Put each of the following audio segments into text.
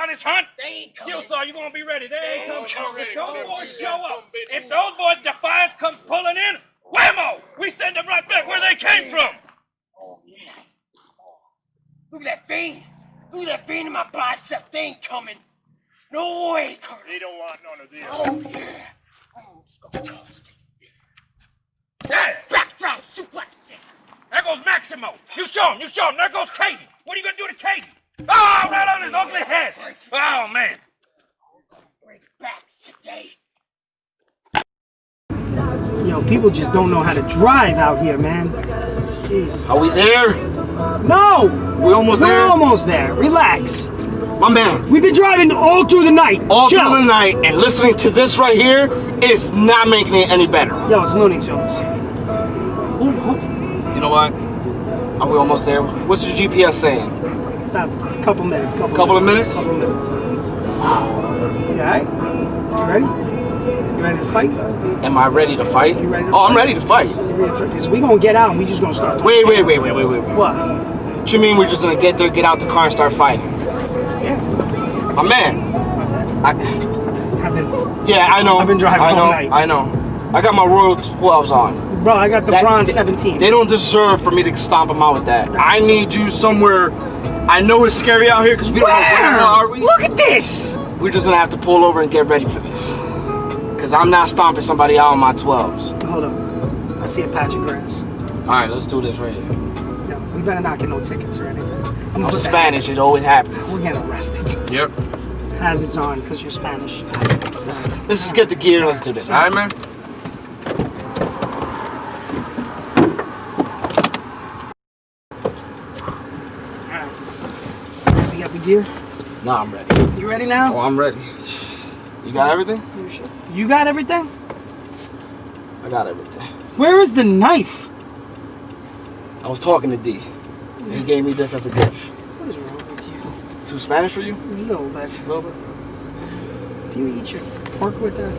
on his hunt? Skill Saw, you gonna be ready. They ain't coming. If those boys show up, if those boys Defiance come pulling in, whammo! We send them right back where they came from. Oh, yeah. Look at that vein. Look at that vein in my bicep. They ain't coming. No way, Kurt. They don't want none of this. Oh, yeah. Oh, just go toast. Yeah. Backdrop suplex. There goes Maximo. You show him. There goes Katie. What are you gonna do to Katie? Oh, right on his ugly head. Oh, man. Break backs today. Yo, people just don't know how to drive out here, man. Jeez. Are we there? No! We're almost there? We're almost there. Relax. My man. We've been driving all through the night. All through the night, and listening to this right here is not making it any better. Yo, it's Looney Tunes. You know what? Are we almost there? What's your GPS saying? About a couple minutes. Couple of minutes? Couple minutes. You alright? You ready? You ready to fight? Am I ready to fight? You ready to I'm ready to fight. Because we gonna get out and we just gonna start. Wait. What? What you mean we're just gonna get there, get out the car, and start fighting? Yeah. My man. Yeah, I know. I've been driving all night. I know. I got my Royal 12s on. Bro, I got the bronze 17s. They don't deserve for me to stomp them out with that. I need you somewhere. I know it's scary out here because we don't know where the hell are we. Look at this. We're just gonna have to pull over and get ready for this. Because I'm not stomping somebody out on my 12s. Hold up. I see a patch of grass. Alright, let's do this right here. Yo, we better not get no tickets or anything. I'm Spanish, it always happens. We're getting arrested. Yep. Hazards on because you're Spanish. Let's just get the gear and let's do this. Alright, man? You got the gear? No, I'm ready. You ready now? Oh, I'm ready. You got everything? You got everything? I got everything. Where is the knife? I was talking to D. He gave me this as a gift. What is wrong with you? Too Spanish for you? A little bit. A little bit? Do you eat your pork with that?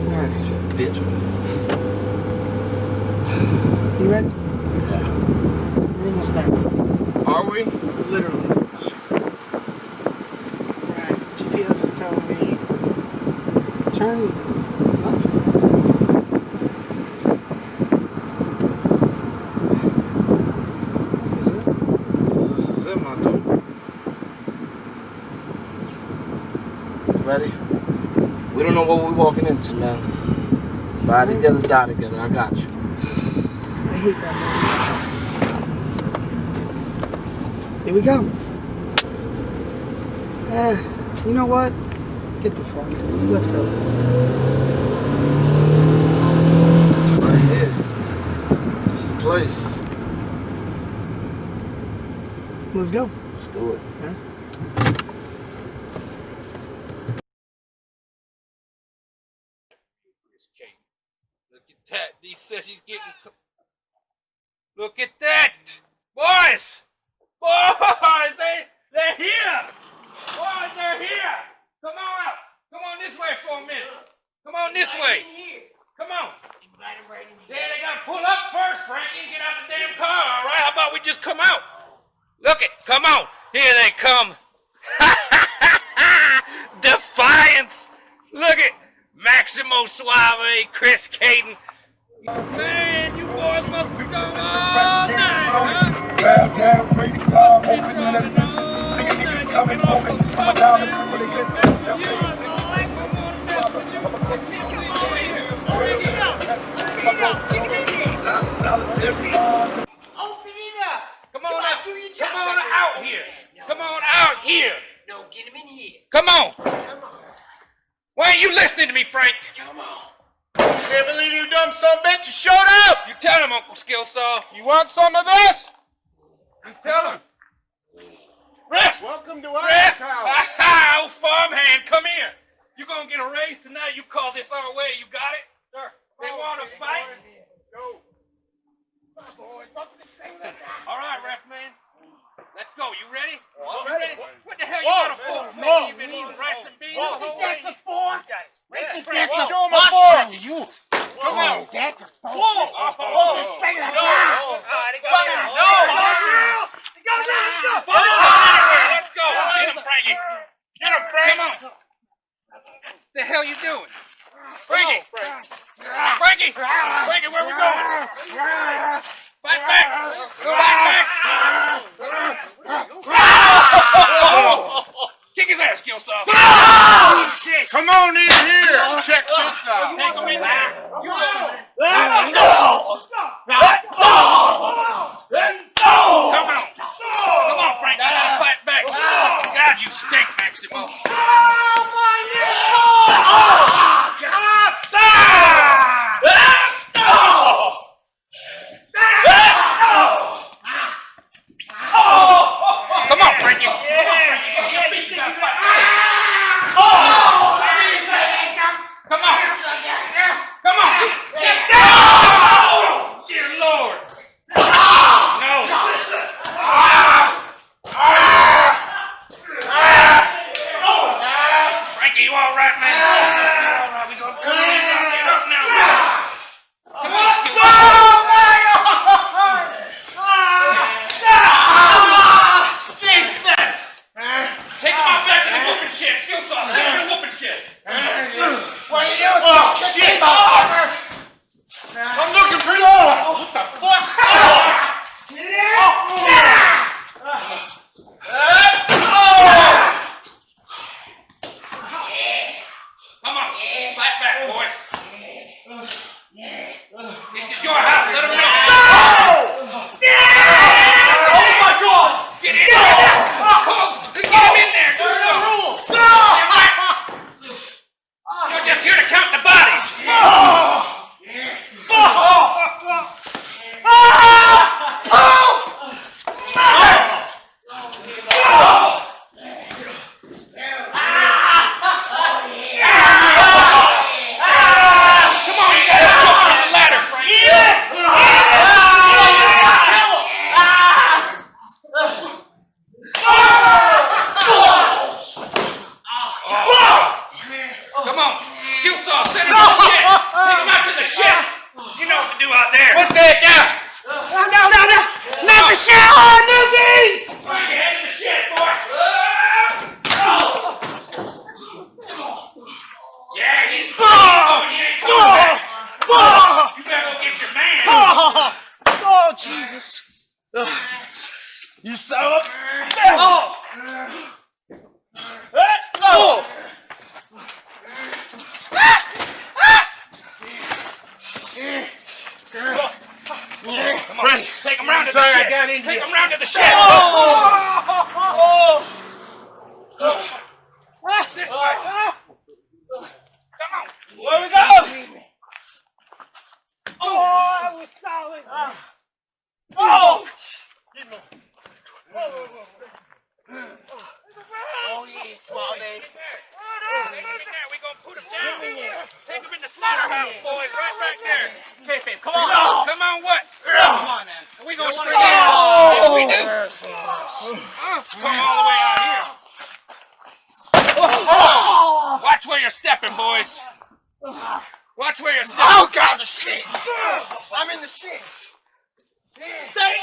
Alright, bitch. You ready? Yeah. We're almost there. Are we? Literally. Alright, GPS is telling me turn left. This is it? This is it, my dude. Ready? We don't know what we're walking into, man. Ride together, die together. I got you. I hate that movie. Here we go. You know what? Get the fuck. Let's go. It's right here. It's the place. Let's go. Let's do it. Yeah. Look at that. He says he's getting... Look at that. Boys! Boys! They're here! Boys, they're here! Come on out! Come on this way for a minute! Come on this way! Come on! Yeah, they gotta pull up first, Frankie, and get out the damn car, all right? How about we just come out? Look it, come on! Here they come! Defiance! Look it! Maximo Suave, Chris Caden. Man, you boys must be going all night, huh? Grab down, break the car, open the left. Singing niggas coming for me. Coming down and see what they get. Open it up. Come on out. Come on out here. Come on out here. No, get him in here. Come on. Come on. Why ain't you listening to me, Frank? Come on. Can't believe you dumb son of a bitch. You showed up. You tell him, Uncle Skillsaw. You want some of this? You tell him. Ref! Welcome to our Ref! house. Aha! Old farmhand, come here. You gonna get a raise tonight? You call this our way. You got it? Sir. They want to fight? Go. All right, ref man. Let's go. You ready? I'm You ready. What the hell you Whoa, got a fork? whoa, You've been eating whoa, rice and beans whoa. the whole That's way. a fork. Yeah. That's Show a 'em a bus fork. on you. Come on. That's a fork. Whoa. Oh, Straight up. No. Let's go. Get him, Frankie. You son of a bitch! Oh! Oh! Come on, take him round to the shed. Take him round to the shed. This way. Come on. Where we go? Oh, I was solid. Oh! Oh, yeah, small baby. We gonna put him down. Take him in the slaughterhouse, boys. Right back there. Okay, babe, come on. Come on, what? Come on, man. We gonna spring it out. Yeah, we do. Come all the way out here. Watch where you're stepping, boys. Watch where you're stepping. Oh, God, the shit. I'm in the shit. Stay.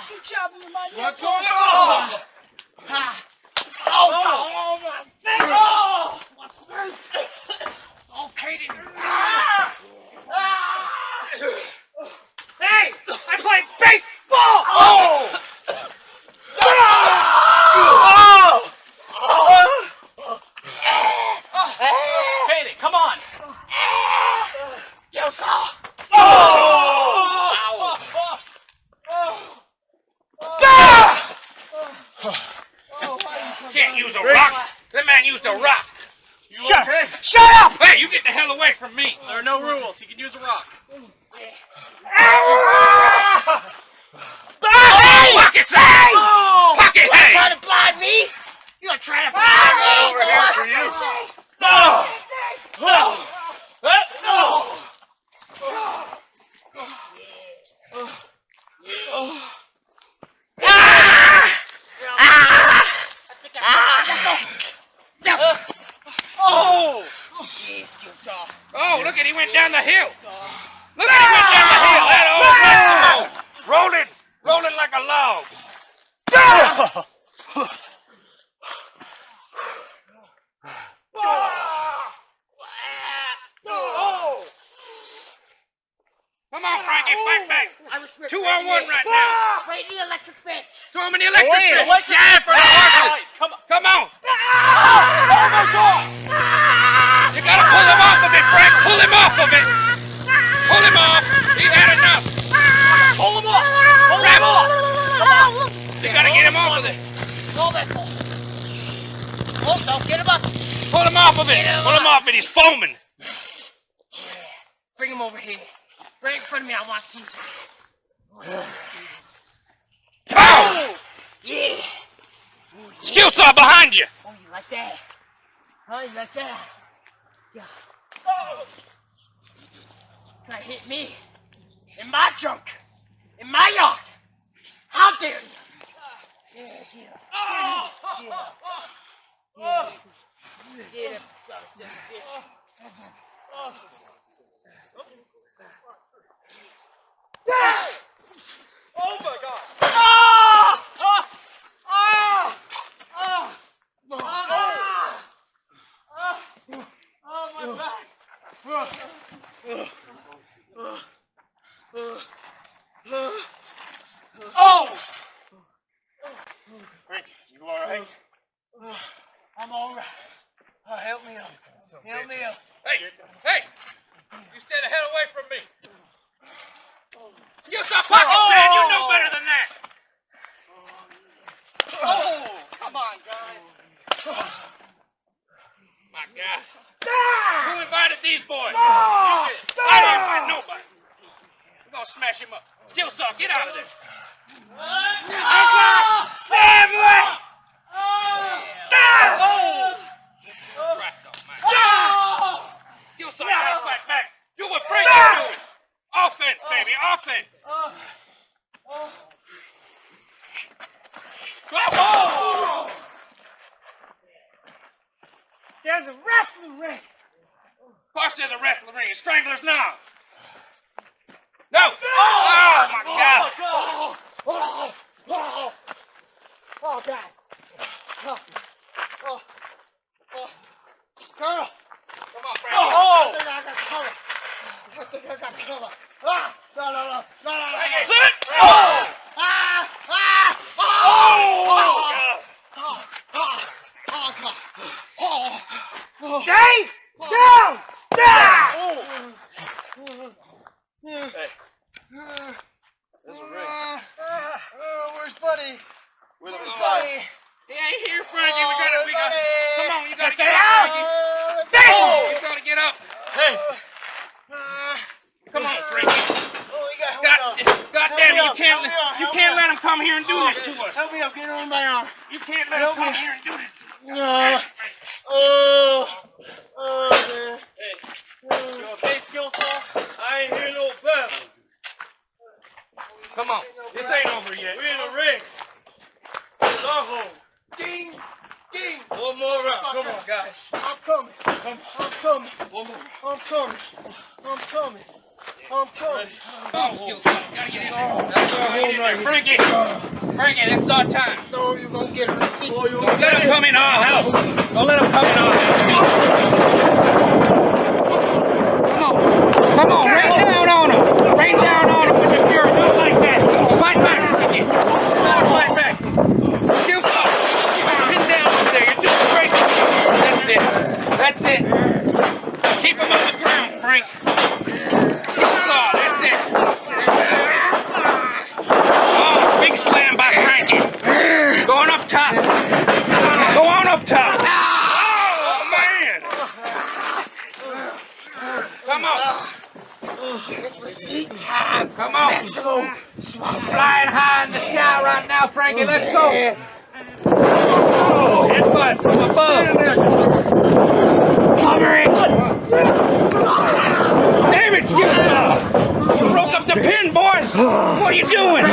Good job, you my What's going on? Oh, my face. Oh, my face. Oh, Katie. Hey, I play baseball. Oh! Katie, come on. Yo, Can't use a rock. That man used a rock. Shut up! Hey, you get the hell away from me. There are no rules. He can use a rock. Pockets, hey! Pocket, hey! Trying to blind me? You gonna try to blind me? Over here for you. No! Oh, look at he went down the hill. Look at he went down the hill. That old rolling like a log. Come on, Frankie, fight back. 2-on-1 right now. Right in the electric fence. Throw him in the electric fence. Yeah, for the horses. Come on. You gotta pull him off of it, Frank. Pull him off of it. Pull him off. He's had enough. Pull him off. Pull him off. You gotta get him off of it. Pull that. Oh, don't get him up. Pull him off of it. Pull him off it. He's foaming. Bring him over here. Right in front of me. I want to see his eyes. I want to see his eyes. Pow! Yeah. Skill saw behind you. Oh, you like that? Huh? You like that? Yeah. Try to hit me. In my junk. In my yard. How dare you? Yeah, get up. Get up. Get up, son of a bitch. Oh my God! Oh, my back. Oh! Frankie, you all right? I'm all right. Help me up. Help me up. Hey, you stay the hell away from me. Skill saw pockets, man. You know better than that. Oh! Come on, guys. My God. Who invited these boys? You did. I didn't invite nobody. We're gonna smash him up. Skill saw, get out of there. Family! Christ almighty. Skill saw, you gotta fight back. Do what Frankie's doing. Offense, baby, offense. There's a wrestling ring. Of course there's a wrestling ring. It's Stranglers Knob. No! Oh, my God! Oh, God. Colonel. Come on, Frankie. I think I got color. Sit! Oh! Where's the Sonny? He ain't here, Frankie. We gotta. Come on, you gotta Stay get up, down. Frankie. You gotta get up. Hey. Come on, Frankie. God damn it, you can't let him come here and do this to us. Help me up, get on my arm. You can't let him come here and do this to us. No. Man. You okay, Skill Saw? I ain't hear no bell. Come on, this ain't over yet. We in a ring. It's our home. Ding, ding. One more round. Come on, guys. I'm coming. Come on. I'm coming. One more. I'm coming. I'm coming. I'm coming. Oh, Skill Saw, gotta get in there. That's our home right here. Frankie, this is our time. No, you gonna get a receipt. Oh, you Don't let him come in our house. Don't let him come in our house. Come on, rain down on him. Rain down on him with your fury. Not like that. Fight back, Frankie. Not fight back. Skill Saw, you gotta pin down up there. You're doing great. That's it. That's it. Keep him on the ground, Frank. Skill Saw, that's it. Oh, big slam by Frankie. Going up top. Go on up top. Oh, man. Come on. It's receipt time. Come on. Maximum. Flying high in the sky right now, Frankie. Let's go. Oh, headbutt from above. Covering. Damn it, Skill Saw. You broke up the pin, boy. What are you doing?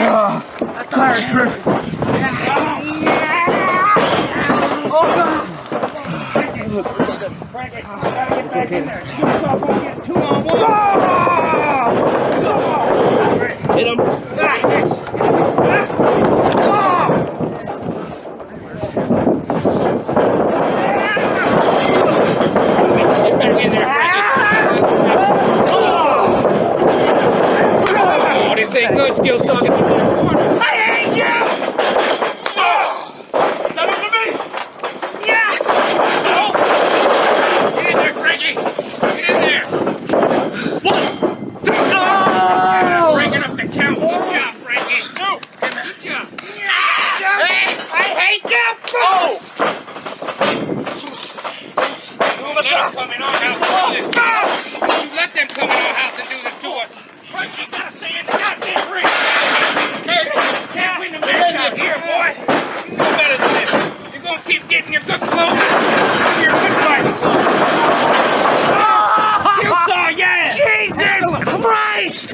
Frankie, gotta get back in there. Skill Saw won't get 2-on-1. Hit him. Get back in there, Frankie. Oh, this ain't good, Skill Saw. Get the corner. I hate you. Is that over me? Yeah. Get in there, Frankie. Get in there. Breaking up the count. Good job, Frankie. Good job. I hate you. Don't let them come in our house and do this. You let them come in our house and do this to us. Frankie, you gotta stay in the goddamn ring. Can't win the match out here, boy. You know better than this. You're gonna keep getting your good clothes. Your good fighting clothes. You saw, yeah. Jesus Christ.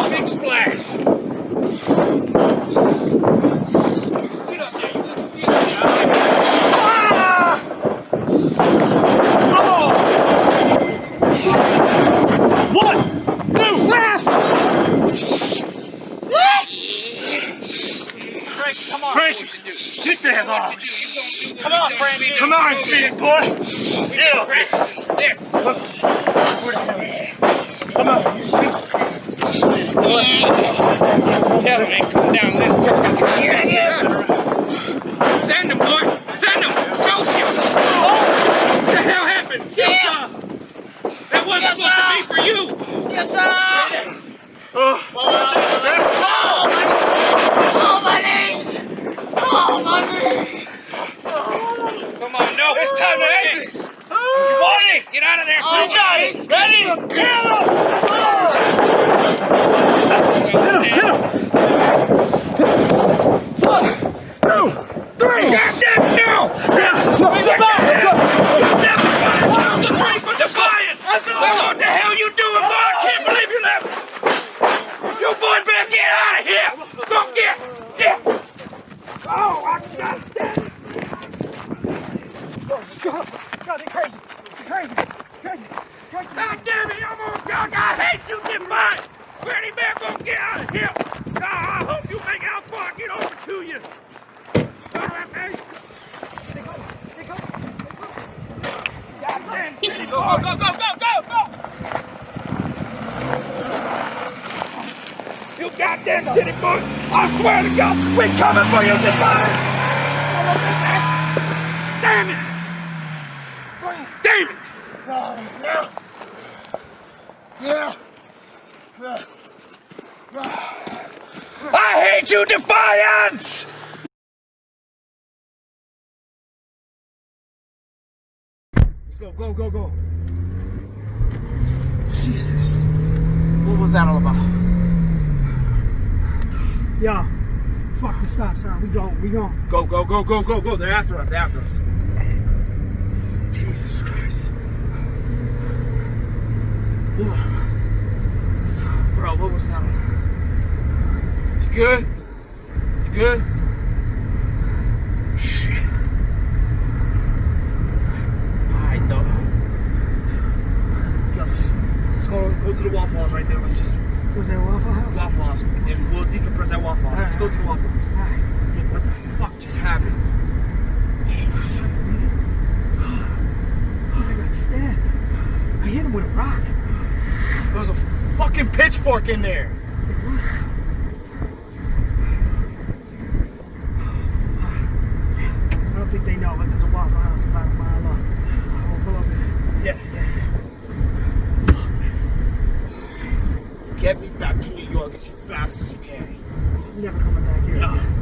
Big splash. Get up there, you little piece of Frankie, get the hell off. Come on, Frankie. Come on, see boy. Get up here. This. Come on. Tell him ain't come down this. Send him, boy. Send him. Joseph. What the hell happened? That wasn't supposed to be for you. Yes, sir. Oh, my knees. Oh, my knees. Come on, no. It's time to end this. You want it? Get out of there. You got it. Ready? Get him. 1, 2, 3. Goddamn, no. The 3 for Defiance. What the hell you doing, boy? I can't believe you left. You boy better get out of here. Go get. Oh, I got that. God, you're crazy. You're crazy. God damn it, I'm on God. I hate you, Defiance. Ready back, gonna get out of here. God, I hope you make it out before I get over to you. Go right there. God damn, go. You goddamn titty boy. I swear to God, we coming for you, Defiance. Damn it. Let's go, go, go, go. Jesus. What was that all about? Yo, fuck the stop sign. We going. Go, go, go, go, go, go. They're after us. They're after us. Jesus Christ. Bro, what was that? You good? You good? Shit. Alright, though. Yo, let's go to the Waffle House right there. Let's just... Was that a Waffle House? Waffle House. And we'll decompress that Waffle House. Let's go to the Waffle House. Alright. Yeah, what the fuck just happened? I got stabbed. I hit him with a rock. There was a fucking pitchfork in there. It was. I don't think they know, but there's a Waffle House about a mile up. I'll pull over there. Yeah. Get me back to New York as fast as you can. I'm never coming back here No. again.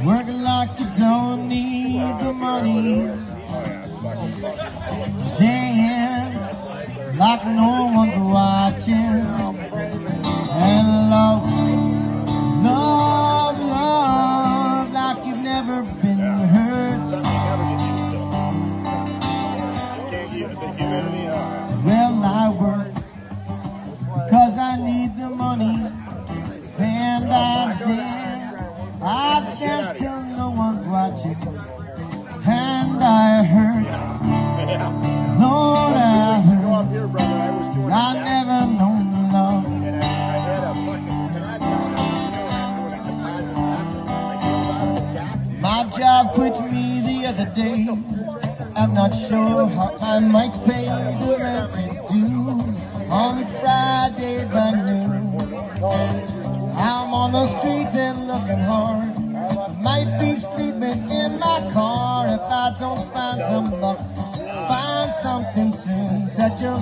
Work like you don't need the money. Dance like no one's watching. And love like you've never been hurt. Well, I work 'cause I need the money. And I dance till no one's watching. And I hurt, Lord, I hurt, 'cause I never known love. My job quit me the other day. I'm not sure how I might pay the rent it's due on Friday by noon. I'm on the street and looking hard. Might be sleeping in my car if I don't find some luck. Find something soon, such a